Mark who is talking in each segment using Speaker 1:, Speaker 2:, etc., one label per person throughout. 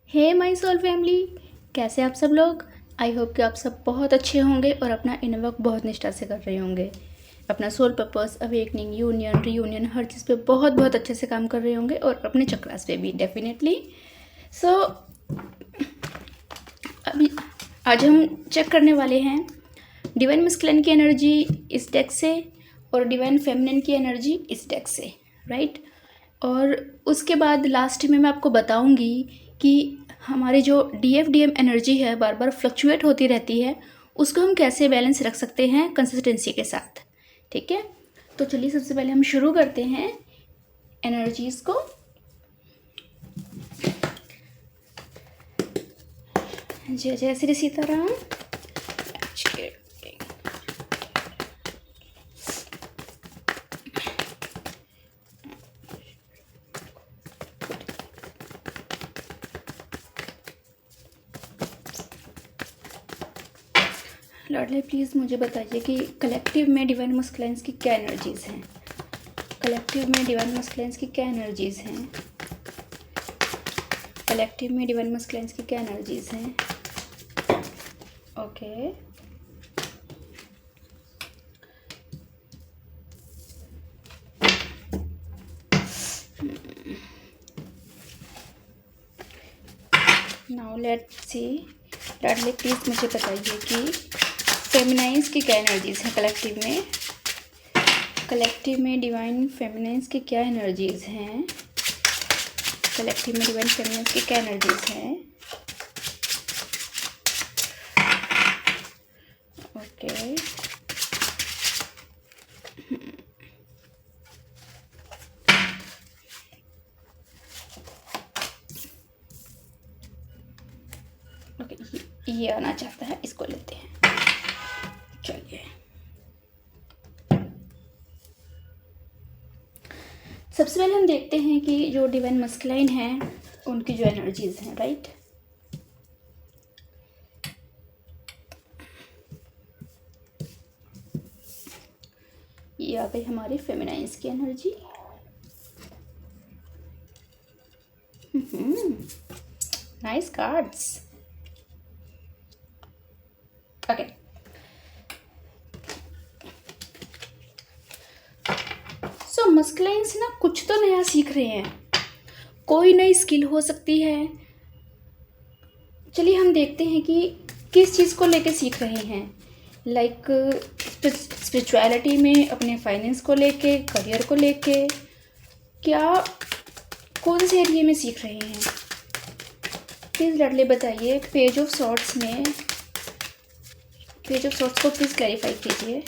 Speaker 1: Hey my soul family, कैसे आप सब लोग। आई होप कि आप सब बहुत अच्छे होंगे और अपना इनर वर्क बहुत निष्ठा से कर रहे होंगे। अपना soul purpose, awakening, union, reunion, हर चीज़ पे बहुत बहुत अच्छे से काम कर रहे होंगे और अपने चक्रास पे भी डेफिनेटली। सो अभी आज हम चेक करने वाले हैं डिवाइन मस्कुलिन की एनर्जी इस डेक से और डिवाइन फेमिनिन की एनर्जी इस डेक से, राइट। और उसके बाद लास्ट में मैं आपको बताऊंगी कि हमारी जो DFDM एनर्जी है बार बार फ्लक्चुएट होती रहती है, उसको हम कैसे बैलेंस रख सकते हैं कंसिस्टेंसी के साथ। ठीक है, तो चलिए सबसे पहले हम शुरू करते हैं एनर्जीज़ को। जय जय श्री सीताराम। लॉर्डले प्लीज़ मुझे बताइए कि कलेक्टिव में डिवाइन मस्कुलिन्स की क्या एनर्जीज़ हैं। कलेक्टिव में डिवाइन मस्कुलिन्स की क्या एनर्जीज़ हैं। कलेक्टिव में डिवाइन मस्कुलिन्स की क्या एनर्जीज़ हैं। Okay, now let's see. लॉर्डले प्लीज़ मुझे बताइए कि फेमिनाइन्स की क्या एनर्जीज़ हैं कलेक्टिव में। कलेक्टिव में डिवाइन फेमिनाइन्स की क्या एनर्जीज़ हैं। कलेक्टिव में डिवाइन फेमिनाइन्स की क्या एनर्जीज़ हैं। ओके, ओके, ये आना चाहता है, इसको लेते हैं। चलिए, सबसे पहले हम देखते हैं कि जो डिवाइन मस्कुलाइन है उनकी जो एनर्जीज़ हैं, राइट। ये आ गई हमारी फेमिनाइन्स की एनर्जी। Nice cards. ओके, सो मस्कुलाइन्स ना कुछ तो नया सीख रहे हैं, कोई नई स्किल हो सकती है। चलिए हम देखते हैं कि किस चीज़ को लेके सीख रहे हैं। लाइक स्पिरिचुअलिटी में, अपने फाइनेंस को लेके, करियर को लेके, क्या कौन से एरिया में सीख रहे हैं। प्लीज़ लड़ले बताइए। पेज ऑफ सॉर्ट्स में, पेज ऑफ सॉर्ट्स को प्लीज़ क्लैरिफाई कीजिए।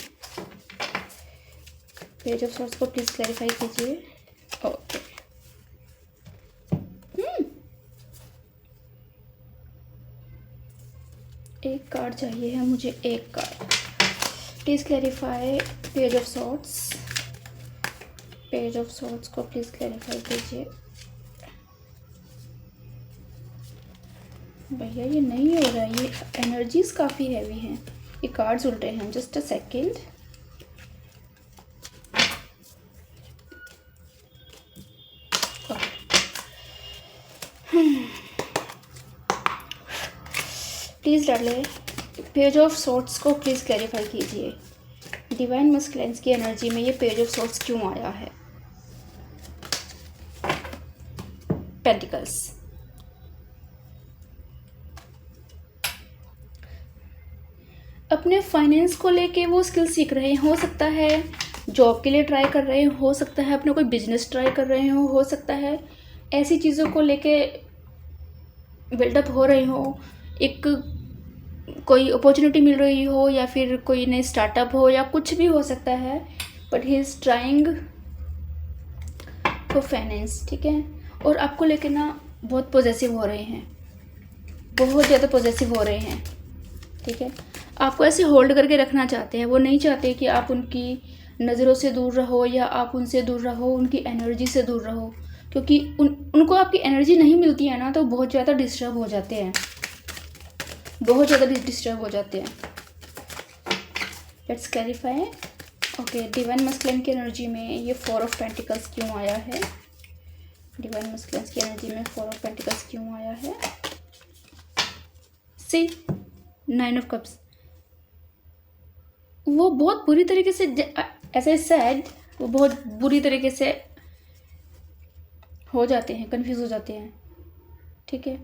Speaker 1: पेज ऑफ सॉर्ट्स को प्लीज़ क्लैरिफाई कीजिए। ओके, एक कार्ड चाहिए है मुझे, एक card. Please clarify page of sorts. Page of sorts को प्लीज़ क्लैरिफाई कीजिए। भैया ये नहीं हो रहा है, ये एनर्जीज काफ़ी हैवी हैं, ये कार्ड्स उल्टे हैं। Just a second. प्लीज़ डाले पेज ऑफ सॉर्ट्स को प्लीज़ क्लैरिफाई कीजिए। डिवाइन मस्कुलिन्स की एनर्जी में ये पेज ऑफ सॉर्ट्स क्यों आया है। पेंटिकल्स, अपने फाइनेंस को लेके वो स्किल सीख रहे हैं। हो सकता है जॉब के लिए ट्राई कर रहे हैं, हो सकता है अपना कोई बिजनेस ट्राई कर रहे हो सकता है ऐसी चीज़ों को लेके बिल्डअप हो रहे हो, एक कोई अपॉर्चुनिटी मिल रही हो या फिर कोई नई स्टार्टअप हो या कुछ भी हो सकता है। But he is trying for finance, ठीक है। और आपको लेके ना बहुत पॉजेसिव हो रहे हैं, बहुत ज़्यादा पॉजेसिव हो रहे हैं, ठीक है। आपको ऐसे होल्ड करके रखना चाहते हैं, वो नहीं चाहते कि आप उनकी नज़रों से दूर रहो या आप उनसे दूर रहो, उनकी एनर्जी से दूर रहो। क्योंकि उनको आपकी एनर्जी नहीं मिलती है ना, तो बहुत ज़्यादा डिस्टर्ब हो जाते हैं, बहुत ज़्यादा डिस्टर्ब हो जाते हैं। Let's clarify. Okay, divine masculine की एनर्जी में ये 4 ऑफ पेंटिकल्स क्यों आया है। डिवाइन मस्कुलिन की एनर्जी में 4 ऑफ पेंटिकल्स क्यों आया है। सी 9 ऑफ कप्स, वो बहुत बुरी तरीके से, ऐसा सैड, वो बहुत बुरी तरीके से हो जाते हैं, कंफ्यूज हो जाते हैं। ठीक है,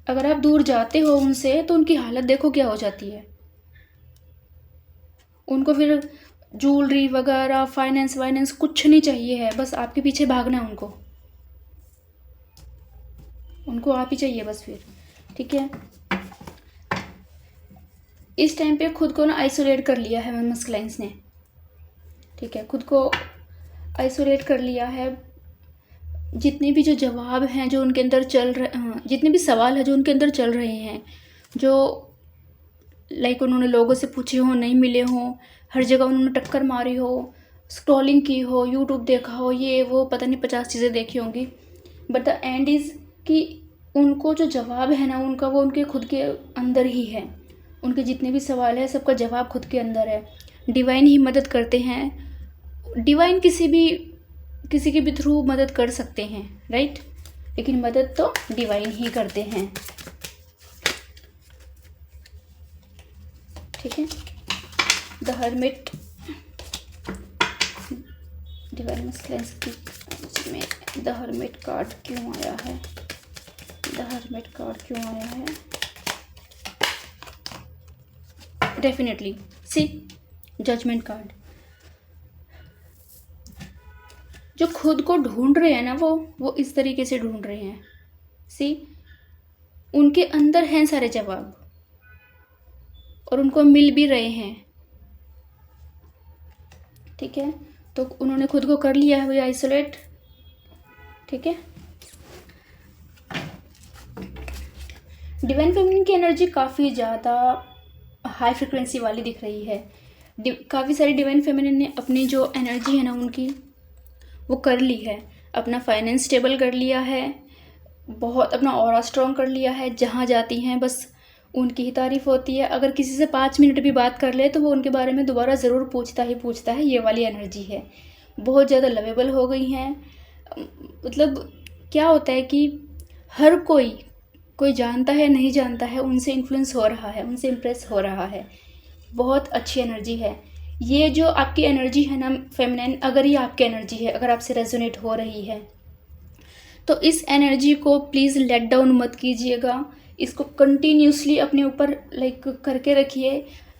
Speaker 1: अगर आप दूर जाते हो उनसे तो उनकी हालत देखो क्या हो जाती है। उनको फिर ज्वेलरी वगैरह, फाइनेंस वाइनेंस कुछ नहीं चाहिए है, बस आपके पीछे भागना है उनको आप ही चाहिए बस फिर। ठीक है, इस टाइम पे खुद को ना आइसोलेट कर लिया है मस्कुलाइंस ने। ठीक है, खुद को आइसोलेट कर लिया है। जितने भी जो जवाब हैं जो उनके अंदर चल रहे, जितने भी सवाल हैं जो उनके अंदर चल रहे हैं, जो लाइक उन्होंने लोगों से पूछे हो, नहीं मिले हों, हर जगह उन्होंने टक्कर मारी हो, स्क्रॉलिंग की हो, यूट्यूब देखा हो, ये वो पता नहीं 50 चीज़ें देखी होंगी, बट द एंड इज़ कि उनको जो जवाब है ना उनका, वो उनके खुद के अंदर ही है। उनके जितने भी सवाल है सबका जवाब खुद के अंदर है। डिवाइन ही मदद करते हैं। डिवाइन किसी के भी थ्रू मदद कर सकते हैं, राइट, लेकिन मदद तो डिवाइन ही करते हैं। ठीक है, द हर्मिट, डिवाइन मस्कुलाइंस में द हर्मिट कार्ड क्यों आया है? द हर्मिट कार्ड क्यों आया है? डेफिनेटली सी जजमेंट कार्ड। जो खुद को ढूंढ रहे हैं ना वो इस तरीके से ढूंढ रहे हैं। सी, उनके अंदर हैं सारे जवाब और उनको मिल भी रहे हैं। ठीक है, तो उन्होंने खुद को कर लिया है वो आइसोलेट। ठीक है, डिवाइन फेमिनिन की एनर्जी काफ़ी ज़्यादा हाई फ्रिक्वेंसी वाली दिख रही है। काफ़ी सारी डिवाइन फेमिनिन ने अपनी जो एनर्जी है ना उनकी वो कर ली है। अपना फाइनेंस स्टेबल कर लिया है, बहुत अपना ऑरा स्ट्रॉन्ग कर लिया है। जहाँ जाती हैं बस उनकी ही तारीफ़ होती है। अगर किसी से 5 मिनट भी बात कर ले तो वो उनके बारे में दोबारा ज़रूर पूछता है। ये वाली एनर्जी है, बहुत ज़्यादा लवेबल हो गई हैं। मतलब क्या होता है कि हर कोई जानता है नहीं जानता है, उनसे इन्फ्लुएंस हो रहा है, उनसे इम्प्रेस हो रहा है। बहुत अच्छी एनर्जी है ये जो आपकी एनर्जी है ना फेमिनिन। अगर ये आपकी एनर्जी है, अगर आपसे रेजोनेट हो रही है तो इस एनर्जी को प्लीज़ लेट डाउन मत कीजिएगा। इसको कंटिन्यूसली अपने ऊपर लाइक करके रखिए।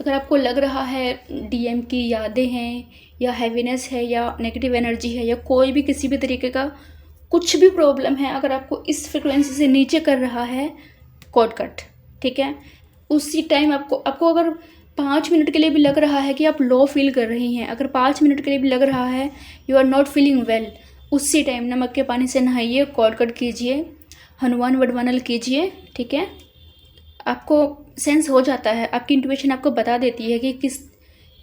Speaker 1: अगर आपको लग रहा है डीएम की यादें हैं या हैवीनेस है या नेगेटिव एनर्जी है या कोई भी किसी भी तरीके का कुछ भी प्रॉब्लम है, अगर आपको इस फ्रिक्वेंसी से नीचे कर रहा है, कॉर्ड कट। ठीक है, उसी टाइम आपको अगर 5 मिनट के लिए भी लग रहा है कि आप लो फील कर रही हैं, अगर 5 मिनट के लिए भी लग रहा है you are not feeling well, उसी टाइम नमक के पानी से नहाइए, कॉर्ड कट कीजिए, हनुमान वडवानल कीजिए। ठीक है, आपको सेंस हो जाता है, आपकी इंट्यूशन आपको बता देती है कि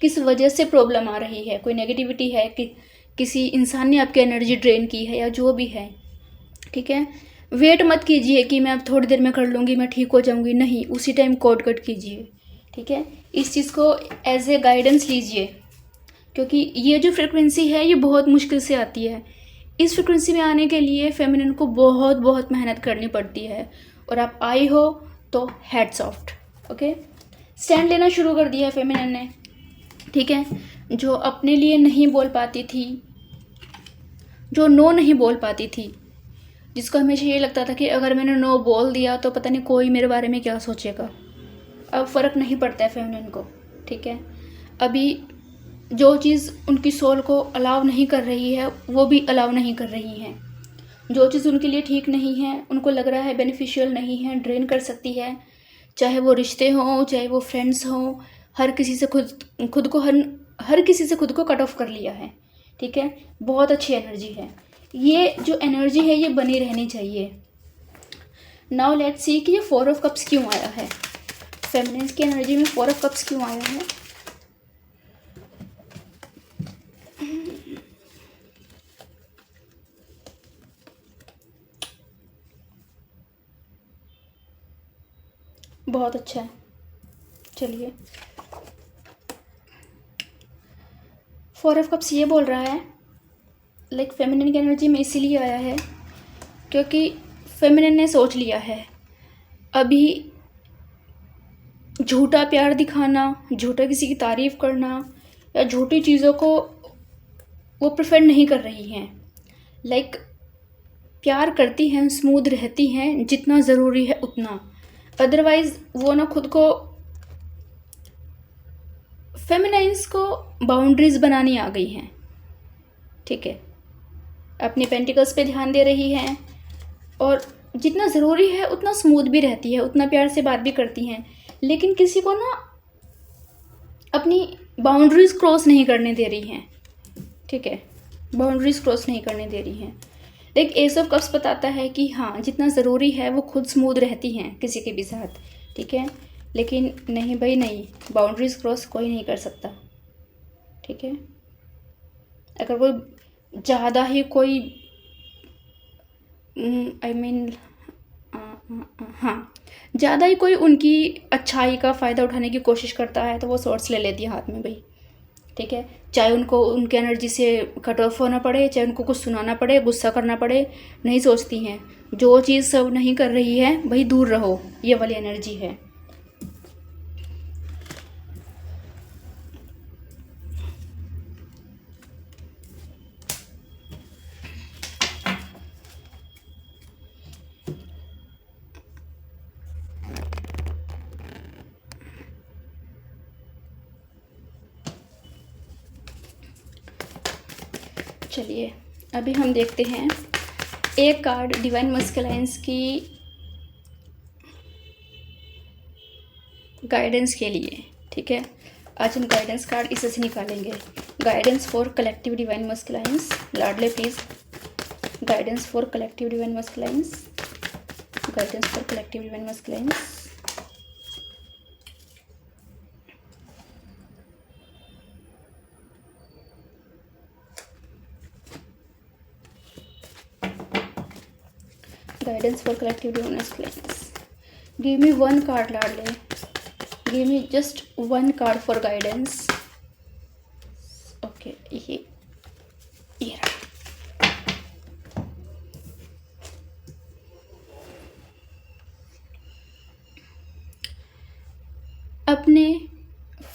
Speaker 1: किस वजह से प्रॉब्लम आ रही है। कोई नेगेटिविटी है कि किसी इंसान ने आपकी एनर्जी ड्रेन की है या जो भी है। ठीक है, वेट मत कीजिए कि मैं अब थोड़ी देर में कर लूँगी, मैं ठीक हो जाऊँगी, नहीं, उसी टाइम कॉर्ड कट कीजिए। ठीक है, इस चीज़ को एज ए गाइडेंस लीजिए, क्योंकि ये जो फ्रिक्वेंसी है ये बहुत मुश्किल से आती है। इस फ्रिक्वेंसी में आने के लिए फेमिनिन को बहुत बहुत मेहनत करनी पड़ती है, और आप आई हो तो हेड्स ऑफ। ओके, स्टैंड लेना शुरू कर दिया है फेमिनिन ने। ठीक है, जो अपने लिए नहीं बोल पाती थी, जो नो नहीं बोल पाती थी, जिसको हमेशा ये लगता था कि अगर मैंने नो बोल दिया तो पता नहीं कोई मेरे बारे में क्या सोचेगा, अब फ़र्क नहीं पड़ता है फेमिनिन को। ठीक है, अभी जो चीज़ उनकी सोल को अलाउ नहीं कर रही है वो भी अलाउ नहीं कर रही हैं। जो चीज़ उनके लिए ठीक नहीं है, उनको लग रहा है बेनिफिशियल नहीं है, ड्रेन कर सकती है, चाहे वो रिश्ते हों, चाहे वो फ्रेंड्स हों, हर किसी से हर किसी से खुद को कट ऑफ कर लिया है। ठीक है, बहुत अच्छी एनर्जी है ये। जो एनर्जी है ये बनी रहनी चाहिए। नाउ लेट्स सी कि ये 4 ऑफ कप्स क्यों आया है, फेमिनिन की एनर्जी में 4 ऑफ कप्स क्यों आया है। बहुत अच्छा है, चलिए। 4 ऑफ कप्स ये बोल रहा है लाइक फेमिनिन की एनर्जी में इसीलिए आया है क्योंकि फेमिनिन ने सोच लिया है अभी झूठा प्यार दिखाना, झूठा किसी की तारीफ़ करना या झूठी चीज़ों को वो प्रेफर नहीं कर रही हैं। लाइक प्यार करती हैं, स्मूथ रहती हैं जितना ज़रूरी है उतना, अदरवाइज़ वो ना खुद को फेमिनाइन्स को बाउंड्रीज़ बनानी आ गई हैं। ठीक है, अपने पेंटिकल्स पे ध्यान दे रही हैं और जितना ज़रूरी है उतना स्मूथ भी रहती है, उतना प्यार से बात भी करती हैं, लेकिन किसी को ना अपनी बाउंड्रीज़ क्रॉस नहीं करने दे रही हैं। ठीक है, बाउंड्रीज़ क्रॉस नहीं करने दे रही हैं। लाइक एस ऑफ कप्स बताता है कि हाँ, जितना ज़रूरी है वो खुद स्मूथ रहती हैं किसी के भी साथ। ठीक है, लेकिन नहीं भाई नहीं, बाउंड्रीज़ क्रॉस कोई नहीं कर सकता। ठीक है, अगर कोई ज़्यादा ही कोई हाँ, ज़्यादा ही कोई उनकी अच्छाई का फ़ायदा उठाने की कोशिश करता है तो वो शॉर्ट्स ले लेती है हाथ में भाई। ठीक है, चाहे उनको उनके एनर्जी से कट ऑफ होना पड़े, चाहे उनको कुछ सुनाना पड़े, गुस्सा करना पड़े, नहीं सोचती हैं। जो चीज़ सब नहीं कर रही है भाई दूर रहो, ये वाली एनर्जी है। चलिए अभी हम देखते हैं एक कार्ड डिवाइन मस्कुलाइन्स की गाइडेंस के लिए। ठीक है, आज हम गाइडेंस कार्ड इसे से निकालेंगे। Guidance for collective divine masculines, लाडले please guidance for collective divine masculines, guidance for collective divine masculines. Guidance for collective divine masculines. Give me one card, Ladle. Give me just one card for guidance. Okay, ये रहा। अपने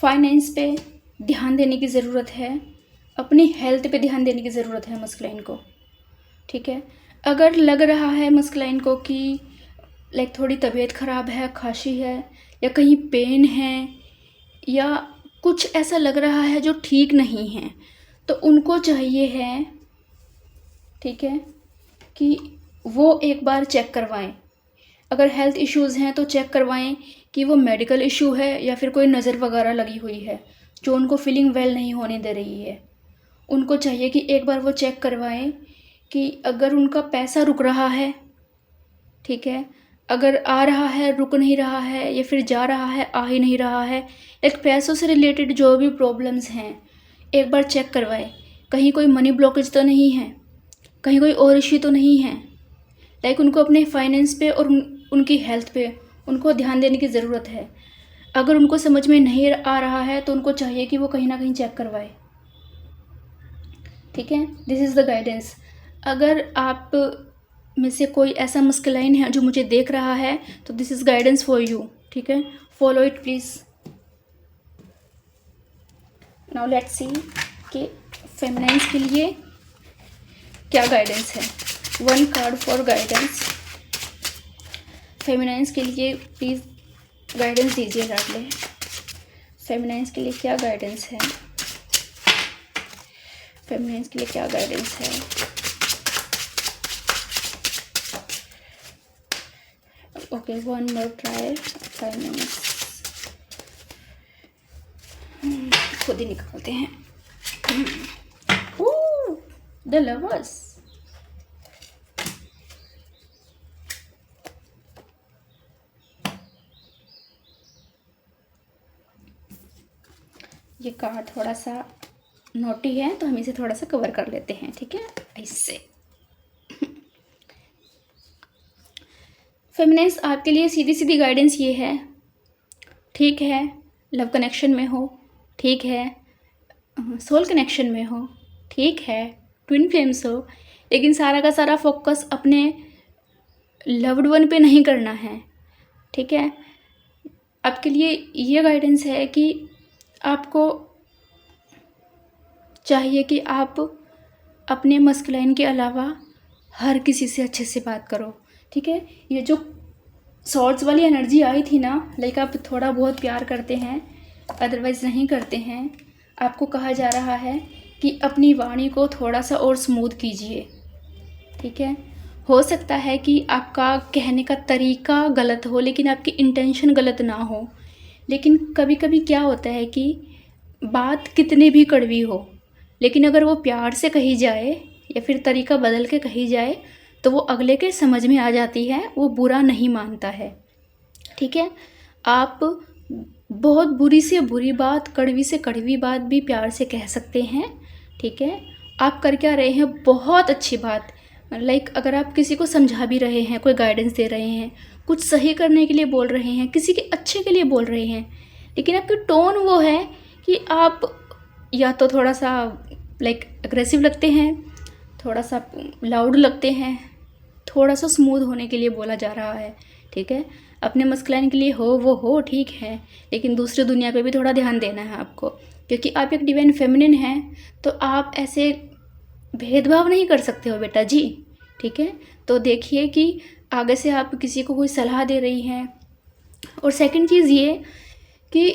Speaker 1: finance पे ध्यान देने की ज़रूरत है, अपनी हेल्थ पे ध्यान देने की ज़रूरत है मस्कुलाइन को। ठीक है, अगर लग रहा है मस्कुलाइन को कि लाइक थोड़ी तबीयत ख़राब है, खांसी है या कहीं पेन है या कुछ ऐसा लग रहा है जो ठीक नहीं है, तो उनको चाहिए है, ठीक है, कि वो एक बार चेक करवाएं। अगर हेल्थ इश्यूज़ हैं तो चेक करवाएं कि वो मेडिकल इशू है या फिर कोई नज़र वगैरह लगी हुई है जो उनको फीलिंग वेल नहीं होने दे रही है। उनको चाहिए कि एक बार वो चेक करवाएं कि अगर उनका पैसा रुक रहा है, ठीक है, अगर आ रहा है रुक नहीं रहा है या फिर जा रहा है आ ही नहीं रहा है, एक पैसों से रिलेटेड जो भी प्रॉब्लम्स हैं एक बार चेक करवाएं। कहीं कोई मनी ब्लॉकेज तो नहीं है, कहीं कोई और इश्यू तो नहीं है। लाइक उनको अपने फाइनेंस पे और उनकी हेल्थ पे उनको ध्यान देने की ज़रूरत है। अगर उनको समझ में नहीं आ रहा है तो उनको चाहिए कि वो कहीं ना कहीं चेक करवाए। ठीक है, दिस इज़ द गाइडेंस। अगर आप में से कोई ऐसा मस्कुलाइन है जो मुझे देख रहा है तो this is guidance for you. ठीक है, follow it please. Now let's सी कि फेमिनाइन्स के लिए क्या गाइडेंस है। वन कार्ड फॉर गाइडेंस फेमिनाइन्स के लिए, प्लीज़ गाइडेंस दीजिए लाडले। फेमिनाइन्स के लिए क्या गाइडेंस है, फेमिनाइन्स के लिए क्या गाइडेंस है। Okay, one more try. 5 minutes खुद ही निकालते हैं। The lovers. ये कार्ड थोड़ा सा नोटी है तो हम इसे थोड़ा सा कवर कर लेते हैं। ठीक है, इससे फेमिनाइन्स आपके लिए सीधी सीधी गाइडेंस ये है, ठीक है, लव कनेक्शन में हो, ठीक है, सोल कनेक्शन में हो, ठीक है, ट्विन फ्लेम्स हो, लेकिन सारा का सारा फोकस अपने लव्ड वन पे नहीं करना है। ठीक है। आपके लिए ये गाइडेंस है कि आपको चाहिए कि आप अपने मस्कुलाइन के अलावा हर किसी से अच्छे से बात करो, ठीक है। ये जो शॉर्ट्स वाली एनर्जी आई थी ना, लाइक आप थोड़ा बहुत प्यार करते हैं अदरवाइज़ नहीं करते हैं, आपको कहा जा रहा है कि अपनी वाणी को थोड़ा सा और स्मूथ कीजिए, ठीक है। हो सकता है कि आपका कहने का तरीका गलत हो लेकिन आपकी इंटेंशन गलत ना हो, लेकिन कभी कभी क्या होता है कि बात कितनी भी कड़वी हो लेकिन अगर वो प्यार से कही जाए या फिर तरीका बदल के कही जाए तो वो अगले के समझ में आ जाती है, वो बुरा नहीं मानता है, ठीक है। आप बहुत बुरी से बुरी बात, कड़वी से कड़वी बात भी प्यार से कह सकते हैं, ठीक है। आप कर क्या रहे हैं, बहुत अच्छी बात, लाइक अगर आप किसी को समझा भी रहे हैं, कोई गाइडेंस दे रहे हैं, कुछ सही करने के लिए बोल रहे हैं, किसी के अच्छे के लिए बोल रहे हैं, लेकिन आपकी टोन वो है कि आप या तो थोड़ा सा लाइक अग्रेसिव लगते हैं, थोड़ा सा लाउड लगते हैं, थोड़ा सा स्मूथ होने के लिए बोला जा रहा है, ठीक है। अपने मस्कुलाइन के लिए हो वो हो, ठीक है, लेकिन दूसरी दुनिया पे भी थोड़ा ध्यान देना है आपको, क्योंकि आप एक डिवाइन फेमिनिन हैं, तो आप ऐसे भेदभाव नहीं कर सकते हो बेटा जी, ठीक है। तो देखिए कि आगे से आप किसी को कोई सलाह दे रही हैं। और सेकंड चीज़ ये कि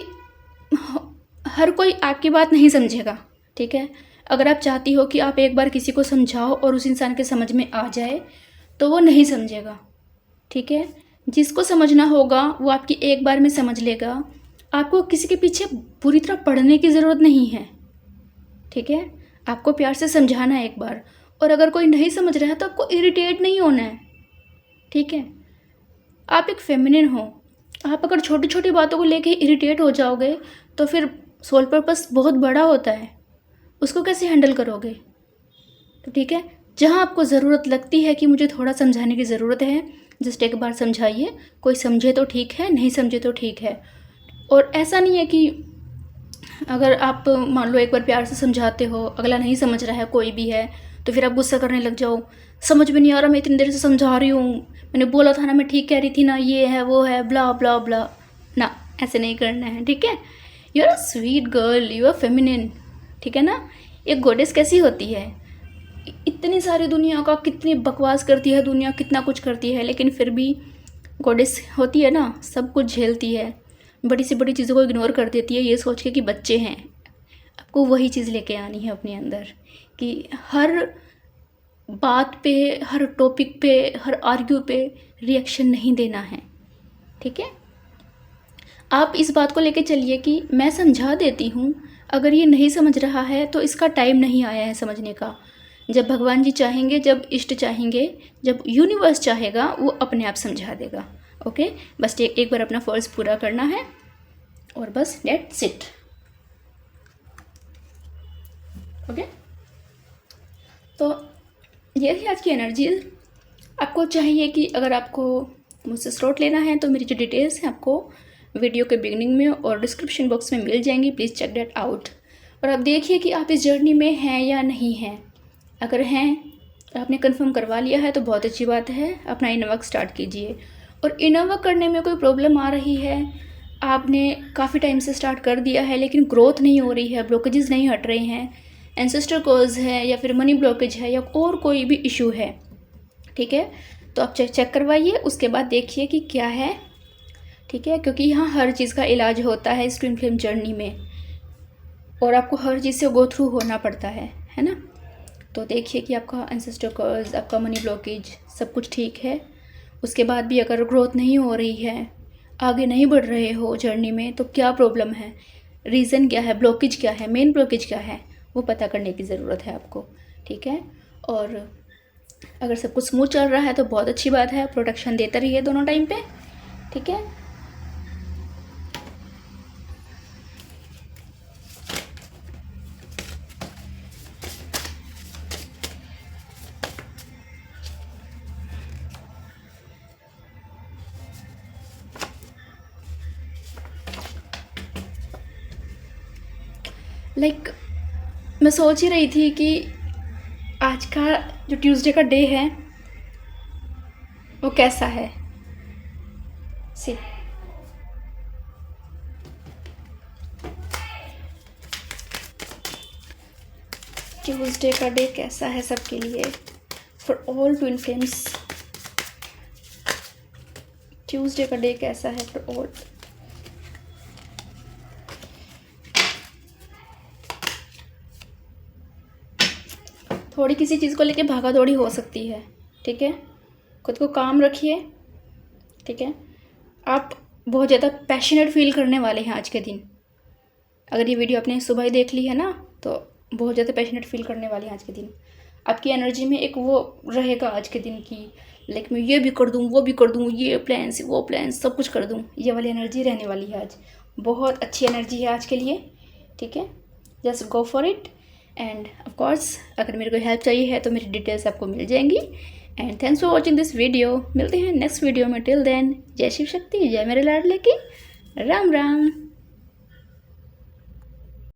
Speaker 1: हर कोई आपकी बात नहीं समझेगा, ठीक है। अगर आप चाहती हो कि आप एक बार किसी को समझाओ और उस इंसान के समझ में आ जाए तो वो नहीं समझेगा, ठीक है। जिसको समझना होगा वो आपकी एक बार में समझ लेगा, आपको किसी के पीछे बुरी तरह पढ़ने की ज़रूरत नहीं है, ठीक है। आपको प्यार से समझाना है एक बार, और अगर कोई नहीं समझ रहा है तो आपको इरिटेट नहीं होना है, ठीक है। आप एक फेमिनिन हो, आप अगर छोटी छोटी बातों को लेके इरिटेट हो जाओगे तो फिर सोल पर्पस बहुत बड़ा होता है, उसको कैसे हैंडल करोगे। तो ठीक है, जहाँ आपको ज़रूरत लगती है कि मुझे थोड़ा समझाने की ज़रूरत है, जस्ट एक बार समझाइए, कोई समझे तो ठीक है, नहीं समझे तो ठीक है। और ऐसा नहीं है कि अगर आप मान लो एक बार प्यार से समझाते हो, अगला नहीं समझ रहा है, कोई भी है, तो फिर आप गुस्सा करने लग जाओ, समझ में नहीं आ रहा, मैं इतनी देर से समझा रही हूँ, मैंने बोला था ना, मैं ठीक कह रही थी ना, ये है वो है, ब्ला ब्ला ब्ला। ना, ऐसे नहीं करना है, ठीक है। You are a sweet girl, you are feminine, ठीक है ना। एक गॉडेस कैसी होती है, इतनी सारी दुनिया का कितनी बकवास करती है दुनिया, कितना कुछ करती है, लेकिन फिर भी गॉडेस होती है ना, सब कुछ झेलती है, बड़ी से बड़ी चीज़ों को इग्नोर कर देती है, ये सोच के कि बच्चे हैं। आपको वही चीज़ लेके आनी है अपने अंदर कि हर बात पे, हर टॉपिक पे, हर आर्ग्यू पे रिएक्शन नहीं देना है, ठीक है। आप इस बात को लेके चलिए कि मैं समझा देती हूँ, अगर ये नहीं समझ रहा है तो इसका टाइम नहीं आया है समझने का। जब भगवान जी चाहेंगे, जब इष्ट चाहेंगे, जब यूनिवर्स चाहेगा, वो अपने आप समझा देगा। ओके, बस एक बार अपना फ़र्ज़ पूरा करना है और बस दैट्स इट। ओके, तो ये थी आज की एनर्जी। आपको चाहिए कि अगर आपको मुझसे स्लॉट लेना है तो मेरी जो डिटेल्स हैं आपको वीडियो के बिगनिंग में और डिस्क्रिप्शन बॉक्स में मिल जाएंगी, प्लीज़ चेक दैट आउट। और आप देखिए कि आप इस जर्नी में हैं या नहीं हैं। अगर हैं, आपने कंफर्म करवा लिया है तो बहुत अच्छी बात है, अपना इनर वर्क स्टार्ट कीजिए। और इनर वर्क करने में कोई प्रॉब्लम आ रही है, आपने काफ़ी टाइम से स्टार्ट कर दिया है लेकिन ग्रोथ नहीं हो रही है, ब्लॉकेजेस नहीं हट रहे हैं, एंसेस्टर कॉज है या फिर मनी ब्लॉकेज है या और कोई भी इशू है, ठीक है, तो आप चेक करवाइए, उसके बाद देखिए कि क्या है, ठीक है। क्योंकि यहाँ हर चीज़ का इलाज होता है इस ट्विन फ्लेम जर्नी में, और आपको हर चीज़ से गो थ्रू होना पड़ता है ना। तो देखिए कि आपका एंसेस्टर कॉज, आपका मनी ब्लॉकेज, सब कुछ ठीक है। उसके बाद भी अगर ग्रोथ नहीं हो रही है, आगे नहीं बढ़ रहे हो जर्नी में, तो क्या प्रॉब्लम है, रीज़न क्या है, ब्लॉकेज क्या है, मेन ब्लॉकेज क्या है, वो पता करने की ज़रूरत है आपको, ठीक है। और अगर सब कुछ स्मूथ चल रहा है तो बहुत अच्छी बात है, प्रोटेक्शन देते रहिए दोनों टाइम पे, ठीक है। लाइक मैं सोच ही रही थी कि आज का जो ट्यूसडे का डे है वो कैसा है। सी ट्यूसडे का डे कैसा है सबके लिए, for all twin flames. Tuesday का डे कैसा है फॉर ऑल। थोड़ी किसी चीज़ को लेके भागा दौड़ी हो सकती है, ठीक है। खुद को काम रखिए, ठीक है। आप बहुत ज़्यादा पैशनेट फील करने वाले हैं आज के दिन। अगर ये वीडियो आपने सुबह ही देख ली है ना, तो बहुत ज़्यादा पैशनेट फील करने वाले हैं आज के दिन। आपकी एनर्जी में एक वो रहेगा आज के दिन की, लाइक मैं ये भी कर दूँ, वो भी कर दूँ, ये प्लान्स वो प्लान्स सब कुछ कर दूँ, ये वाली एनर्जी रहने वाली है आज। बहुत अच्छी एनर्जी है आज के लिए, ठीक है। Just go for it. End of course अगर मेरे को हेल्प चाहिए है तो मेरी डिटेल्स आपको मिल जाएंगी। And thanks for watching this video. मिलते हैं नेक्स्ट वीडियो में। टिल देन, जय शिव शक्ति, जय मेरे लाडले की, राम राम।